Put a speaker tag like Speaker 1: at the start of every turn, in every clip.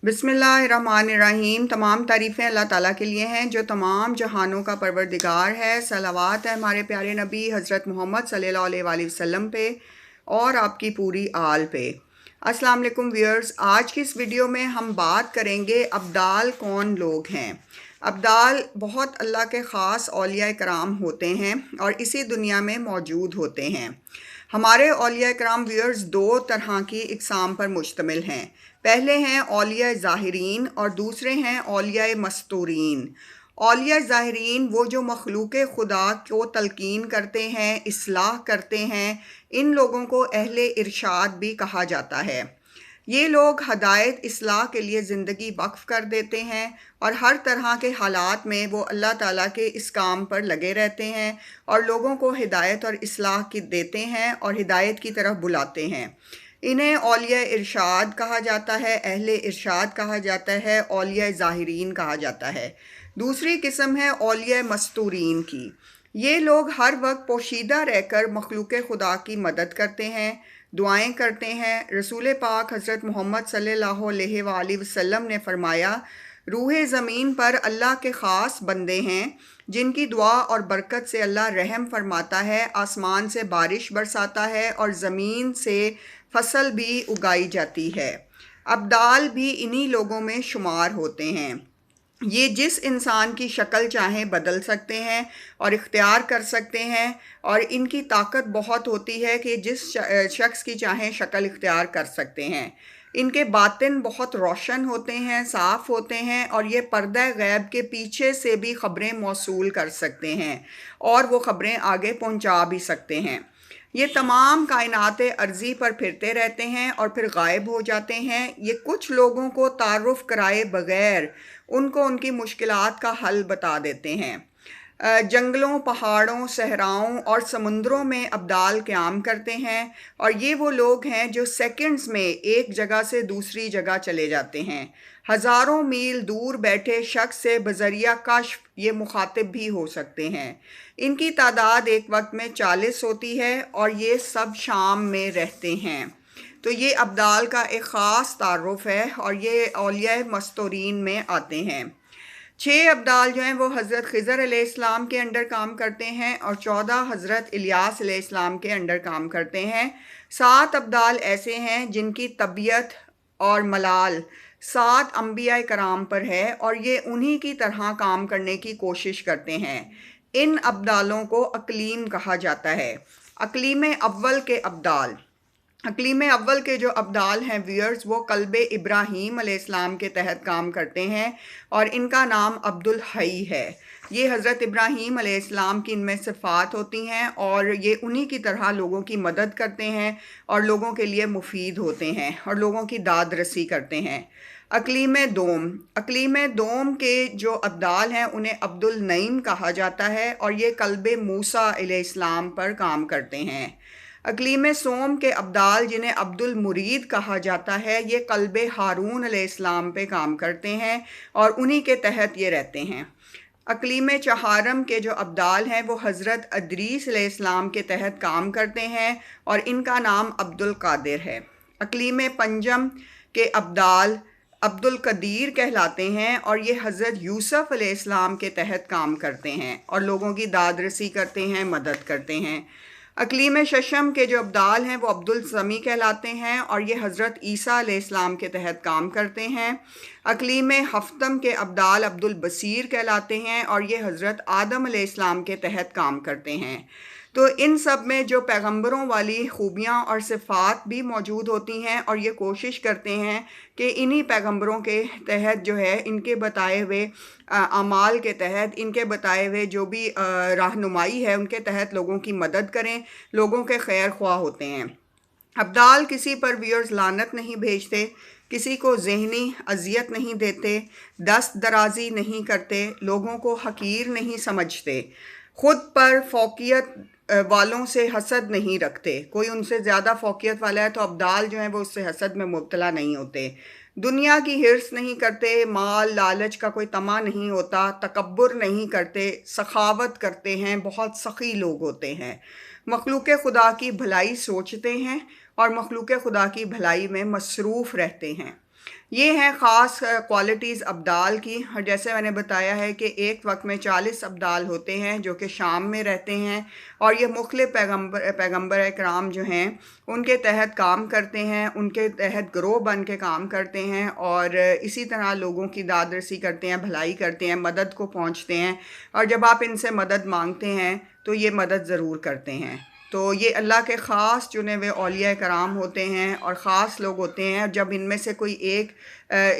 Speaker 1: बिस्मिल्लाहिर्रहमानिर्रहीम। तमाम तारीफ़ें अल्लाह ताला के लिए हैं जो तमाम जहानों का परवरदिगार है। सलावत है हमारे प्यारे नबी हज़रत मोहम्मद सल्लल्लाहु अलैहि वसल्लम पे और आपकी पूरी आल पे। अस्सलाम वालेकुम व्यूअर्स, आज की इस वीडियो में हम बात करेंगे अब्दाल कौन लोग हैं। अब्दाल बहुत अल्लाह के ख़ास औलिया कराम होते हैं और इसी दुनिया में मौजूद होते हैं। हमारे औलिया कराम व्यूअर्स दो तरह की इकसाम पर मुश्तमिल हैं। पहले हैं औलिया ज़ाहिरीन और दूसरे हैं औलिया मस्तूरीन। औलिया ज़ाहिरीन वो जो मखलूक खुदा को तलकीन करते हैं, इस्लाह करते हैं, इन लोगों को अहले इरशाद भी कहा जाता है। ये लोग हदायत इस्लाह के लिए ज़िंदगी वक्फ़ कर देते हैं और हर तरह के हालात में वो अल्लाह ताला के इस काम पर लगे रहते हैं और लोगों को हिदायत और इस्लाह की देते हैं और हिदायत की तरफ बुलाते हैं। इन्हें औलिया इरशाद कहा जाता है, अहले इरशाद कहा जाता है, औलिया ज़ाहिरीन कहा जाता है। दूसरी किस्म है औलिया मस्तूरीन की। ये लोग हर वक्त पोशीदा रहकर मखलूक खुदा की मदद करते हैं, दुआएं करते हैं। रसूल पाक हज़रत मोहम्मद सल्लल्लाहु अलैहि वसल्लम ने फरमाया, रूह ज़मीन पर अल्लाह के ख़ास बंदे हैं जिनकी दुआ और बरकत से अल्लाह रहम फरमाता है, आसमान से बारिश बरसाता है और ज़मीन से फसल भी उगाई जाती है। अब्दाल भी इन्हीं लोगों में शुमार होते हैं। ये जिस इंसान की शक्ल चाहें बदल सकते हैं और इख्तियार कर सकते हैं और इनकी ताकत बहुत होती है कि जिस शख्स की चाहें शक्ल इख्तियार कर सकते हैं। इनके बातिन बहुत रोशन होते हैं, साफ़ होते हैं और ये पर्दा गैब के पीछे से भी ख़बरें मौसूल कर सकते हैं और वो ख़बरें आगे पहुंचा भी सकते हैं। ये तमाम कायनात अर्ज़ी पर फिरते रहते हैं और फिर गायब हो जाते हैं। ये कुछ लोगों को तारुफ कराए बग़ैर उनको उनकी मुश्किलात का हल बता देते हैं। जंगलों, पहाड़ों, सहराओं और समुंदरों में अब्दाल क़याम करते हैं और ये वो लोग हैं जो सेकंड्स में एक जगह से दूसरी जगह चले जाते हैं। हज़ारों मील दूर बैठे शख्स से बज़रिया कश्फ ये मुखातिब भी हो सकते हैं। इनकी तादाद एक वक्त में 40 होती है और ये सब शाम में रहते हैं। तो ये अब्दाल का एक ख़ास तारुफ है और ये औलिया मस्तूरीन में आते हैं। 6 अब्दाल जो हैं वो हज़रत ख़िज़र अलैहिस्सलाम के अंडर काम करते हैं और 14 हज़रत इलियास अलैहिस्सलाम के अंडर काम करते हैं। 7 अब्दाल ऐसे हैं जिनकी तबीयत और मलाल 7 अंबिया कराम पर है और ये उन्हीं की तरह काम करने की कोशिश करते हैं। इन अब्दालों को अक़लीम कहा जाता है। अक़लीम अव्वल के अब्दाल, अक़लीम अव्वल के जो अब्दाल हैं व्यूअर्स, वो क़ल्बे इब्राहीम अलैहिस्सलाम के तहत काम करते हैं और इनका नाम अब्दुल हई है। ये हज़रत इब्राहीम अलैहिस्सलाम की इनमें सिफ़ात होती हैं और ये उन्हीं की तरह लोगों की मदद करते हैं और लोगों के लिए मुफीद होते हैं और लोगों की दाद रसी करते हैं। अक़लीम दोम, अक़लीम दोम के जो अब्दाल हैं उन्हें अब्दुल नईम कहा जाता है और ये क़ल्बे मूसा अलैहिस्सलाम पर काम करते हैं। अक़लीम सोम के अब्दाल जिन्हें अब्दुल मुरीद कहा जाता है, ये क़ल्बे हारून अलैहिस्सलाम पे काम करते हैं और उन्हीं के तहत ये रहते हैं। अक़लीम चहारम के जो अब्दाल हैं वो हज़रत अदरीस अलैहिस्सलाम के तहत काम करते हैं और इनका नाम अब्दुल कादिर है। अक़लीम पंजम के अब्दाल अब्दुल कदीर कहलाते हैं और ये हज़रत यूसुफ़ अलैहिस्सलाम के तहत काम करते हैं और लोगों की दाद रसी करते हैं, मदद करते हैं। अक़लीम शशम के जो अब्दाल हैं वो अब्दुल समी कहलाते हैं और ये हज़रत ईसा अलैहिस्सलाम के तहत काम करते हैं। अक़लीम हफ्तम के अब्दाल अब्दुल बसीर कहलाते हैं और ये हज़रत आदम अलैहिस्सलाम के तहत काम करते हैं। तो इन सब में जो पैगंबरों वाली खूबियाँ और सिफ़ात भी मौजूद होती हैं और ये कोशिश करते हैं कि इन्हीं पैगंबरों के तहत जो है इनके बताए हुए अमाल के तहत, इनके बताए हुए जो भी रहनुमाई है उनके तहत लोगों की मदद करें, लोगों के खैर ख्वाह होते हैं। अब्दाल किसी पर व्यूअर्स लानत नहीं भेजते, किसी को ज़हनी अजियत नहीं देते, दस्त दराज़ी नहीं करते, लोगों को हकीर नहीं समझते, ख़ुद पर फ़ौक़ियत वालों से हसद नहीं रखते। कोई उनसे ज़्यादा फ़ौक़ियत वाला है तो अब्दाल जो हैं वो उससे हसद में मुब्तला नहीं होते। दुनिया की हिर्स नहीं करते, माल लालच का कोई तमा नहीं होता, तकब्बुर नहीं करते, सखावत करते हैं, बहुत सखी लोग होते हैं। मखलूक खुदा की भलाई सोचते हैं और मखलूक खुदा की भलाई में मसरूफ़ रहते हैं। یہ ہیں ख़ास क्वालिटीज़ अब्दाल की। और जैसे मैंने बताया है कि एक वक्त में 40 अब्दाल होते हैं जो कि शाम में रहते हैं, और ये मुख्तलिफ़ पैगम्बर इकराम जो हैं उनके तहत काम करते हैं, उनके तहत ग्रोह बन के काम करते हैं, और इसी तरह लोगों की दादरसी करते हैं, भलाई करते हैं, मदद को पहुँचते हैं। और जब आप इनसे मदद मांगते हैं तो ये मदद ज़रूर करते हैं। तो ये अल्लाह के ख़ास चुने हुए औलिया कराम होते हैं और ख़ास लोग होते हैं। जब इनमें से कोई एक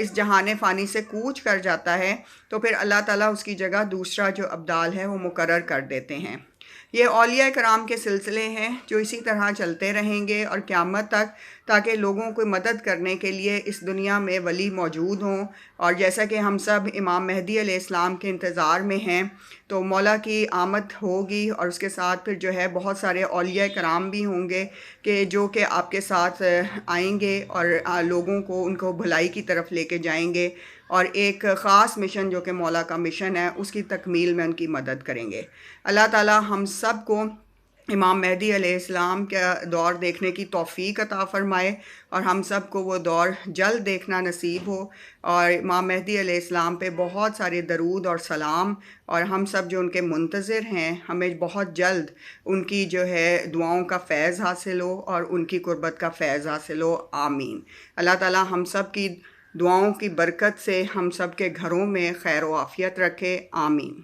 Speaker 1: इस जहान फ़ानी से कूच कर जाता है तो फिर अल्लाह ताला उसकी जगह दूसरा जो अब्दाल है वो मुकर्रर कर देते हैं। ये औलिया कराम के सिलसिले हैं जो इसी तरह चलते रहेंगे और क़यामत तक, ताकि लोगों को मदद करने के लिए इस दुनिया में वली मौजूद हों। और जैसा कि हम सब इमाम मेहदी अलैहिस्सलाम के इंतज़ार में हैं, तो मौला की आमद होगी और उसके साथ फिर जो है बहुत सारे औलिया कराम भी होंगे कि जो कि आपके साथ आएंगे और लोगों को उनको भलाई की तरफ लेके जाएंगे, और एक ख़ास मिशन जो कि मौला का मिशन है उसकी तकमील में उनकी मदद करेंगे। अल्लाह ताला हम सब को इमाम मेहदी अलैहिस्सलाम का दौर देखने की तौफ़ीक अता फ़रमाए, और हम सब को वो दौर जल्द देखना नसीब हो। और इमाम मेहदी अलैहिस्सलाम पे बहुत सारे दरूद और सलाम, और हम सब जो उनके मुंतज़िर हैं हमें बहुत जल्द उनकी जो है दुआओं का फ़ैज़ हासिल हो और उनकी कुर्बत का फ़ैज़ हासिल हो। आमीन। अल्लाह ताला हम सब की दुआओं की बरकत से हम सब के घरों में खैर व आफ़ियत रखे। आमीन।